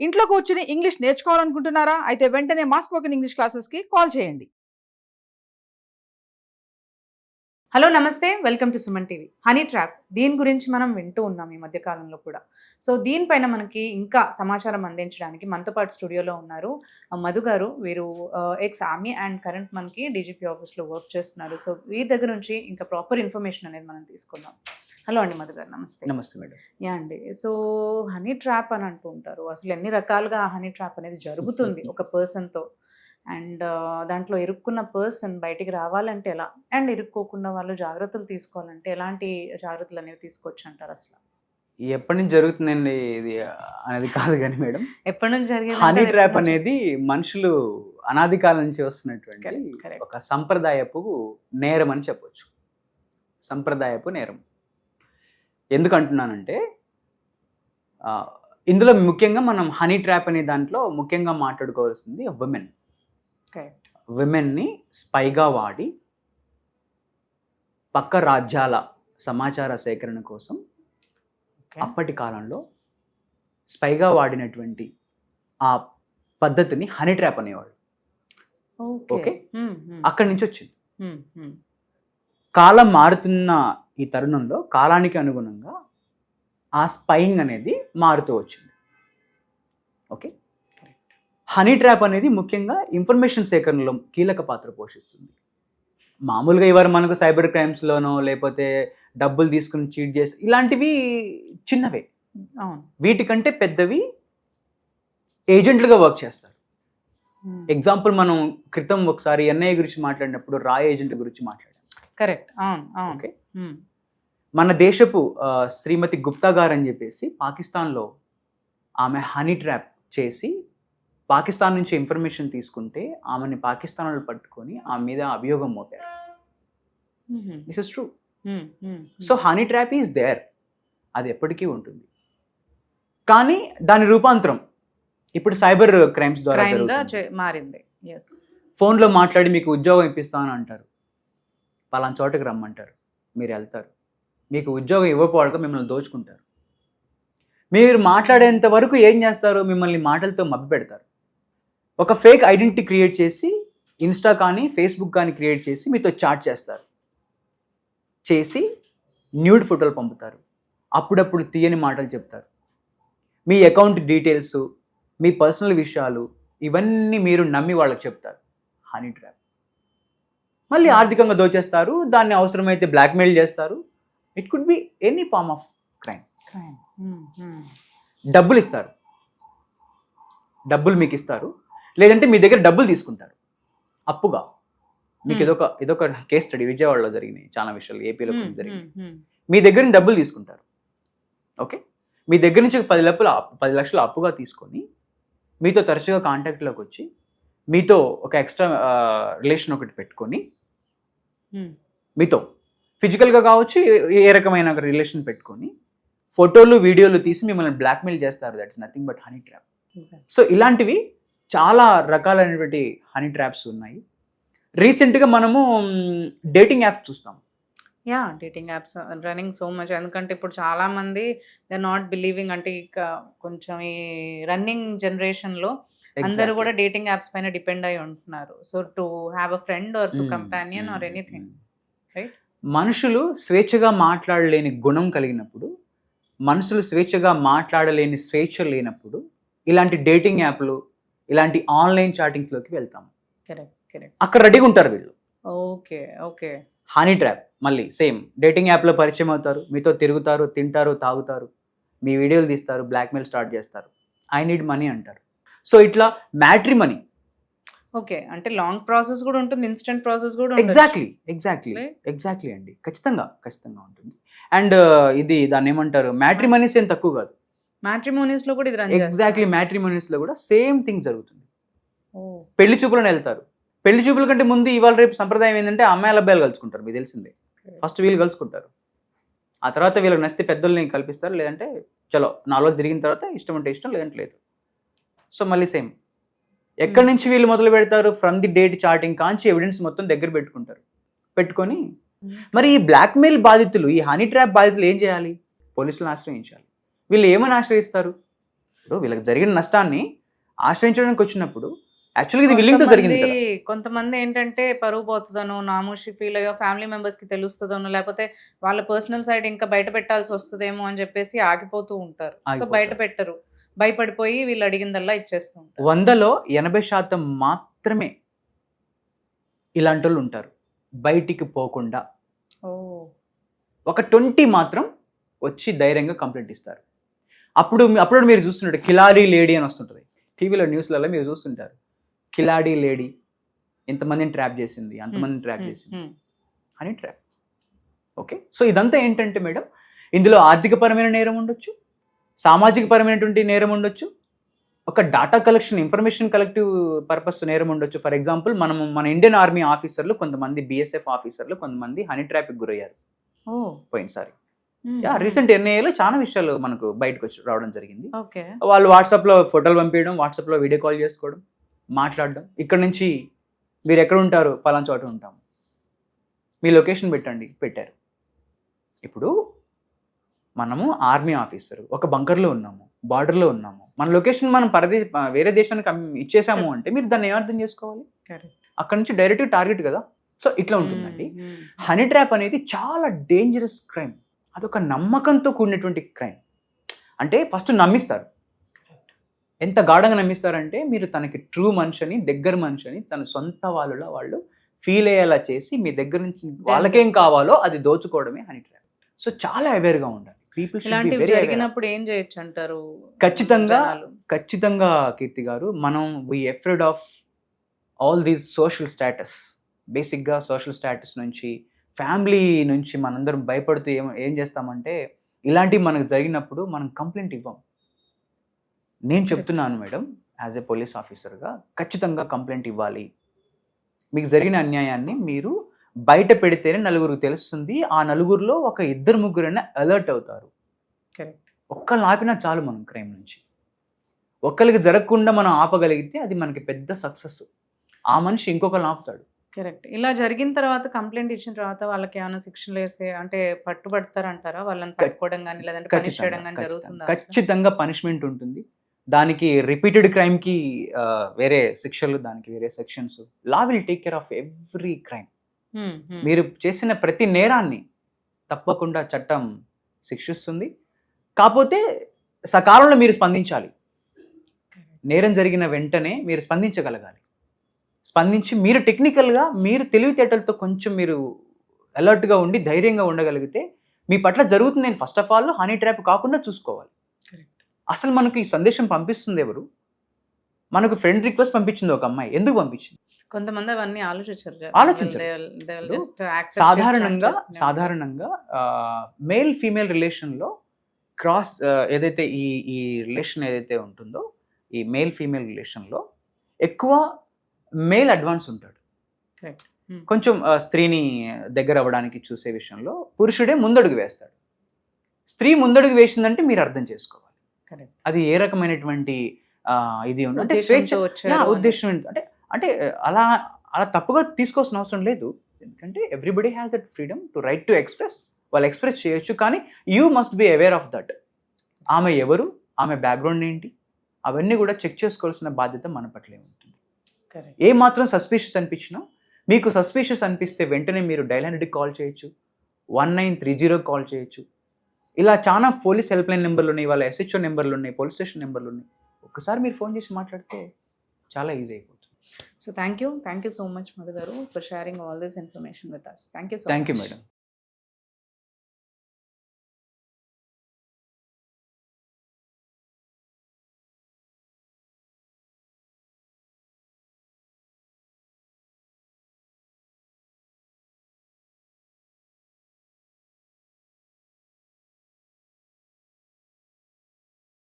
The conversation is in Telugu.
ఇంట్లో కూర్చుని ఇంగ్లీష్ నేర్చుకోవాలనుకుంటున్నారా? అయితే వెంటనే మా స్పోకెన్ ఇంగ్లీష్ క్లాసెస్‌కి కాల్ చేయండి. హలో నమస్తే, welcome to Suman TV. Honey trap దీని గురించి మనం వింటూ ఉన్నాం ఈ మధ్య కాలంలో కూడా. సో దీనిపైన మనకి ఇంకా సమాచారం అందించడానికి మనతో పాటు స్టూడియోలో ఉన్నారు మధు గారు. వీరు ఎక్స్ ఆర్మీ అండ్ కరెంట్ మనకి డీజీపీ ఆఫీస్లో వర్క్ చేస్తున్నారు. సో వీరి దగ్గర నుంచి ఇంకా ప్రాపర్ ఇన్ఫర్మేషన్ అనేది మనం తీసుకుందాం. హలో అండి మధు గారు, నమస్తే. నమస్తే మేడం. యా అండి. సో హనీ ట్రాప్ అని అంటూ ఉంటారు. అసలు ఎన్ని రకాలుగా హనీ ట్రాప్ అనేది జరుగుతుంది ఒక పర్సన్తో, అండ్ దాంట్లో ఇరుక్కున్న పర్సన్ బయటికి రావాలంటే ఎలా, అండ్ ఇరుక్కోకుండా వాళ్ళు జాగ్రత్తలు తీసుకోవాలంటే ఎలాంటి జాగ్రత్తలు అనేవి తీసుకోవచ్చు అంటారు? అసలు ఎప్పటి నుంచి జరుగుతుందండి ఇది అనేది కాదు కానీ మేడం, ఎప్పటి నుంచి జరిగేది హనీ అంటే ట్రాప్ ఎప్పటి నుంచి? అనేది మనుషులు అనాది కాలం నుంచి వస్తున్నటువంటి Correct, correct. ఒక సంప్రదాయపు నేరం అని చెప్పొచ్చు. సంప్రదాయపు నేరం ఎందుకు అంటున్నానంటే, ఇందులో ముఖ్యంగా మనం హనీ ట్రాప్ అనే దాంట్లో ముఖ్యంగా మాట్లాడుకోవాల్సింది విమెన్. Correct. విమెన్ని స్పైగా వాడి పక్క రాజ్యాల సమాచార సేకరణ కోసం Okay. అప్పటి కాలంలో స్పైగా వాడినటువంటి ఆ పద్ధతిని హనీ ట్రాప్ అనేవాడు. Okay. Okay. Hmm, hmm. అక్కడి నుంచి వచ్చింది. Hmm, hmm. కాలం మారుతున్న ఈ తరుణంలో కాలానికి అనుగుణంగా ఆ స్పైయింగ్ అనేది మారుతూ వచ్చింది. ఓకే. హనీ ట్రాప్ అనేది ముఖ్యంగా ఇన్ఫర్మేషన్ సేకరణలో కీలక పాత్ర పోషిస్తుంది. మామూలుగా ఇవాళ మనకు సైబర్ క్రైమ్స్లోనో లేకపోతే డబ్బులు తీసుకుని చీట్ చేసి ఇలాంటివి చిన్నవే. అవును. వీటికంటే పెద్దవి ఏజెంట్లుగా వర్క్ చేస్తారు. Hmm. ఎగ్జాంపుల్ మనం క్రితం ఒకసారి ఎన్ఐఏ గురించి మాట్లాడినప్పుడు రా ఏజెంట్ గురించి మాట్లాడాం. కరెక్ట్. అవును, అవును. ఓకే. Hmm. మన దేశపు శ్రీమతి గుప్తా గారు అని చెప్పేసి పాకిస్తాన్లో ఆమె హనీ ట్రాప్ చేసి పాకిస్తాన్ నుంచి ఇన్ఫర్మేషన్ తీసుకుంటే ఆమెని పాకిస్తాన్ వాళ్ళు పట్టుకొని ఆమె మీద అభియోగం మోపారు. Mhm. This is true. Hmm, hmm, so honey trap is there, అది ఎప్పటికీ ఉంటుంది. కానీ దాని రూపాంతరం ఇప్పుడు సైబర్ క్రైమ్స్ ద్వారా క్రైమ్ గా జరుగుతుంది. మారింది. ఎస్. ఫోన్లో మాట్లాడి మీకు ఉద్యోగం ఇప్పిస్తామని అంటారు, పలానా చోటకి రమ్మంటారు, మీరు వెళ్తారు, మీకు ఉద్యోగం ఇవ్వకపోవడం మిమ్మల్ని దోచుకుంటారు. మీరు మాట్లాడేంత వరకు ఏం చేస్తారు, మిమ్మల్ని మాటలతో మభ్య పెడతారు. ఒక ఫేక్ ఐడెంటిటీ క్రియేట్ చేసి ఇన్స్టా కానీ ఫేస్బుక్ కానీ క్రియేట్ చేసి మీతో చాట్ చేస్తారు, చేసి న్యూడ్ ఫోటోలు పంపుతారు, అప్పుడప్పుడు తీయని మాటలు చెప్తారు, మీ అకౌంట్ డీటెయిల్స్, మీ పర్సనల్ విషయాలు ఇవన్నీ మీరు నమ్మి వాళ్ళకి చెప్తారు. Honey trap. మళ్ళీ ఆర్థికంగా దోచేస్తారు, దాన్ని అవసరమైతే బ్లాక్మెయిల్ చేస్తారు. It could be any form of crime. Crime. Hmm, hmm. డబ్బులు ఇస్తారు, డబ్బులు మీకు ఇస్తారు, లేదంటే మీ దగ్గర డబ్బులు తీసుకుంటారు అప్పుగా. మీకు ఇదొక కేస్ స్టడీ విజయవాడలో జరిగినాయి చాలా విషయాలు, ఏపీలో Hmm, జరిగినాయి. hmm, hmm. మీ దగ్గర నుంచి డబ్బులు తీసుకుంటారు. ఓకే. మీ దగ్గర నుంచి 10 లక్షలు అప్పుగా తీసుకొని మీతో తరచుగా కాంటాక్ట్లోకి వచ్చి మీతో ఒక ఎక్స్ట్రా రిలేషన్ ఒకటి పెట్టుకొని Hmm. మీతో ఫిజికల్గా కావచ్చు ఏ రకమైన రిలేషన్ పెట్టుకొని ఫోటోలు వీడియోలు తీసి మిమ్మల్ని బ్లాక్మెయిల్ చేస్తారు. That's nothing but honey trap. Exactly. So ఇలాంటివి చాలా రకాలైనటువంటి హనీ ట్రాప్స్ ఉన్నాయి. రీసెంట్గా మనము డేటింగ్ యాప్స్ చూస్తాం. Yeah, dating apps running so much. ఎందుకంటే ఇప్పుడు చాలా మంది దే నాట్ బిలీవింగ్, అంటే ఇక కొంచెం ఈ రన్నింగ్ జనరేషన్లో అందరూ కూడా డేటింగ్ యాప్స్ పైన డిపెండ్ అయి ఉంటున్నారు. So to have a friend or so companion or anything, right? మనుషులు స్వేచ్ఛగా మాట్లాడలేని గుణం కలిగినప్పుడు, మనుషులు స్వేచ్ఛగా మాట్లాడలేని స్వేచ్ఛ లేనప్పుడు ఇలాంటి డేటింగ్ యాప్లు, ఇలాంటి ఆన్లైన్ చాటింగ్స్లోకి వెళ్తాం. Correct, correct. అక్కడ రెడీగా ఉంటారు వీళ్ళు. Okay, okay. హనీ ట్రాప్ మళ్ళీ సేమ్ డేటింగ్ యాప్లో పరిచయం అవుతారు, మీతో తిరుగుతారు, తింటారు, తాగుతారు, మీ వీడియోలు తీస్తారు, బ్లాక్మెయిల్ స్టార్ట్ చేస్తారు, ఐ నీడ్ మనీ అంటారు. సో ఇట్లా మ్యాట్రిమనీ. ఓకే, అంటే లాంగ్ ప్రాసెస్ కూడా ఉంటుంది, ఇన్స్టెంట్ ప్రాసెస్ కూడా ఉంటుంది. ఎగ్జాక్ట్లీ అండి, ఖచ్చితంగా ఉంటుంది. అండ్ ఇది దాన్ని ఏమంటారు, మ్యాట్రిమనీస్ ఏం తక్కువ కాదు. మ్యాట్రిమోనీస్ లో కూడా ఇది రన్ ఎగ్జాక్ట్లీ మ్యాట్రిమోనీస్లో కూడా సేమ్ థింగ్ జరుగుతుంది. పెళ్లి చూపులను వెళ్తారు. పెళ్లి చూపుల కంటే ముందు ఇవాళ రేపు సంప్రదాయం ఏంటంటే అమ్మాయిల అబ్బాయిలు కలుసుకుంటారు, మీకు తెలిసిందే. ఫస్ట్ వీళ్ళు కలుసుకుంటారు, ఆ తర్వాత వీళ్ళకి నచ్చితే పెద్దోళ్ళని కల్పిస్తారు, లేదంటే చలో 4 రోజులు తిరిగిన తర్వాత ఇష్టం అంటే ఇష్టం, లేదంటే లేదు. సో మళ్ళీ సేమ్ ఎక్కడి నుంచి వీళ్ళు మొదలు పెడతారు, from the date chatting Kanchi evidence మొత్తం దగ్గర పెట్టుకొని మరి ఈ బ్లాక్మెయిల్ బాధితులు, ఈ హనీ ట్రాప్ బాధితులు ఏం చేయాలి? పోలీసులను ఆశ్రయించాలి. వీళ్ళు ఏమని ఆశ్రయిస్తారు? ఇప్పుడు వీళ్ళకి జరిగిన నష్టాన్ని ఆశ్రయించడానికి వచ్చినప్పుడు యాక్చువల్గా ఇది విల్లింగ్తో జరిగింది కదా. కొంతమంది ఏంటంటే పరువు పోతుందనో, నామూషి ఫీల్ అయ్యో, ఫ్యామిలీ మెంబర్స్ కి తెలుస్తుందనో, లేకపోతే వాళ్ళ పర్సనల్ సైడ్ ఇంకా బయట పెట్టాల్సి వస్తుందేమో అని చెప్పేసి ఆగిపోతూ ఉంటారు. సో ఆగిపోతారు. బయట పెట్టరు, భయపడిపోయి వీళ్ళు అడిగిందల్లా ఇచ్చేస్తూ ఉంటారు. 100లో 80% మాత్రమే ఇలాంటి వాళ్ళు ఉంటారు బయటికి పోకుండా. ఓ ఒక 20 మాత్రం వచ్చి ధైర్యంగా కంప్లైంట్ ఇస్తారు. అప్పుడు మీరు చూస్తుంటారు కిలాడీ లేడీ అని వస్తుంటుంది టీవీలో, న్యూస్లలో మీరు చూస్తుంటారు. కిలాడీ లేడీ ఇంతమందిని ట్రాప్ చేసింది, అంతమందిని ట్రాప్ చేసింది అని ట్రాప్. ఓకే, సో ఇదంతా ఏంటంటే మేడం, ఇందులో ఆర్థికపరమైన నేరం ఉండొచ్చు, సామాజిక పరమైనటువంటి నేరం ఉండొచ్చు, ఒక data collection, information collective purpose నేరం ఉండొచ్చు. ఫర్ ఎగ్జాంపుల్ మన ఇండియన్ ఆర్మీ ఆఫీసర్లు కొంతమంది, బిఎస్ఎఫ్ ఆఫీసర్లు కొంతమంది హనీ ట్రాప్కి గురయ్యారు పోయినసారి. రీసెంట్ ఎన్ఐఏలో చాలా విషయాలు మనకు బయటకు రావడం జరిగింది. ఓకే, వాళ్ళు వాట్సాప్లో ఫోటోలు పంపించడం, వాట్సాప్లో వీడియో కాల్ చేసుకోవడం, మాట్లాడడం. ఇక్కడ నుంచి మీరు ఎక్కడ ఉంటారు, పలానా చోట ఉంటాము, మీ లొకేషన్ పెట్టండి, పెట్టారు. ఇప్పుడు మనము ఆర్మీ ఆఫీసర్ ఒక బంకర్లో ఉన్నాము, బార్డర్లో ఉన్నాము, మన లొకేషన్ మనం వేరే దేశానికి ఇచ్చేసాము అంటే మీరు దాన్ని ఏమర్థం చేసుకోవాలి? అక్కడ నుంచి డైరెక్ట్ టార్గెట్ కదా. సో ఇట్లా ఉంటుందండి. హనీ ట్రాప్ అనేది చాలా డేంజరస్ క్రైమ్. అదొక నమ్మకంతో కూడినటువంటి క్రైమ్. అంటే ఫస్ట్ నమ్మిస్తారు. ఎంత గాఢంగా నమ్మిస్తారంటే మీరు తనకి ట్రూ మనిషిని, దగ్గర మనిషిని, తన సొంత వాళ్ళలో వాళ్ళు ఫీల్ అయ్యేలా చేసి మీ దగ్గర నుంచి వాళ్ళకేం కావాలో అది దోచుకోవడమే హనీ ట్రాప్. సో చాలా అవేర్గా ఉండాలి. ఇలాంటివి జరిగినప్పుడు ఏం చేయొచ్చు అంటారు? ఖచ్చితంగా కీర్తి గారు, మనం we afraid of all these social status. బేసిక్గా సోషల్ స్టేటస్ నుంచి, ఫ్యామిలీ నుంచి మనందరం భయపడుతూ ఏం చేస్తామంటే ఇలాంటివి మనకు జరిగినప్పుడు మనం కంప్లైంట్ ఇవ్వం. నేను చెప్తున్నాను మేడం, యాజ్ ఏ పోలీస్ ఆఫీసర్గా ఖచ్చితంగా కంప్లైంట్ ఇవ్వాలి. మీకు జరిగిన అన్యాయాన్ని మీరు బయట పెడితేనే నలుగురికి తెలుస్తుంది. ఆ నలుగురిలో ఒక 2-3 అలర్ట్ అవుతారు. ఒక్కరిని ఆపినా చాలు మనం క్రైమ్ నుంచి. ఒక్కరికి జరగకుండా మనం ఆపగలిగితే అది మనకి పెద్ద సక్సెస్. ఆ మనిషి ఇంకొకరిని ఆపుతాడు. కరెక్ట్. ఇలా జరిగిన తర్వాత, కంప్లైంట్ ఇచ్చిన తర్వాత వాళ్ళకి ఏమైనా శిక్షలు వేసే, అంటే పట్టుబడతారంటారా? వాళ్ళని పట్టుకోవడం కానీ లేదంటే పనిష్ చేయడం కానీ జరుగుతుందా? ఖచ్చితంగా పనిష్మెంట్ ఉంటుంది. దానికి రిపీటెడ్ క్రైమ్కి వేరే శిక్షలు, దానికి వేరే sections. Law will take care of every crime. మీరు చేసిన ప్రతి నేరాన్ని తప్పకుండా చట్టం శిక్షిస్తుంది. కాకపోతే సకాలంలో మీరు స్పందించాలి. నేరం జరిగిన వెంటనే మీరు స్పందించగలగాలి. స్పందించి మీరు టెక్నికల్గా, మీరు తెలివితేటలతో కొంచెం మీరు అలర్ట్గా ఉండి ధైర్యంగా ఉండగలిగితే మీ పట్ల జరుగుతుంది. నేను first of all honey trap కాకుండా చూసుకోవాలి. అసలు మనకు ఈ సందేశం పంపిస్తుంది ఎవరు? మనకు ఫ్రెండ్ రిక్వెస్ట్ పంపించింది ఒక అమ్మాయి. ఎందుకు పంపించింది? కొంతమంది అవన్నీ ఆలోచించారు. సాధారణంగా మేల్ ఫీమేల్ రిలేషన్లో క్రాస్ ఏదైతే ఈ రిలేషన్ ఏదైతే ఉంటుందో, ఈ మేల్ ఫీమేల్ రిలేషన్లో ఎక్కువ మేల్ అడ్వాన్స్ ఉంటాడు. కొంచెం స్త్రీని దగ్గర అవ్వడానికి చూసే విషయంలో పురుషుడే ముందడుగు వేస్తాడు. స్త్రీ ముందడుగు వేసిందంటే మీరు అర్థం చేసుకోవాలి అది ఏ రకమైనటువంటి ఇది అంటే ఉద్దేశం. అంటే అలా తప్పుగా తీసుకోవాల్సిన అవసరం లేదు. ఎందుకంటే everybody has that freedom to right to express. వాళ్ళు ఎక్స్ప్రెస్ చేయొచ్చు, కానీ you must be aware of that. ఆమె ఎవరు, ఆమె బ్యాక్గ్రౌండ్ ఏంటి, అవన్నీ కూడా చెక్ చేసుకోవాల్సిన బాధ్యత మన పట్లే ఉంటుంది. ఏ మాత్రం సస్పీషియస్ అనిపించినా, మీకు సస్పీషియస్ అనిపిస్తే వెంటనే మీరు డయల్ 100కి కాల్ చేయొచ్చు, 1930 కాల్ చేయొచ్చు. ఇలా చాలా పోలీస్ హెల్ప్ లైన్ నెంబర్లు ఉన్నాయి, వాళ్ళ SHO నెంబర్లు ఉన్నాయి, పోలీస్ స్టేషన్ నెంబర్లు ఉన్నాయి. ఒక్కసారి మీరు ఫోన్ చేసి మాట్లాడితే చాలా ఈజీ అయిపోతుంది. So thank you so much Madhu గారు for sharing all this information with us. Thank you madam.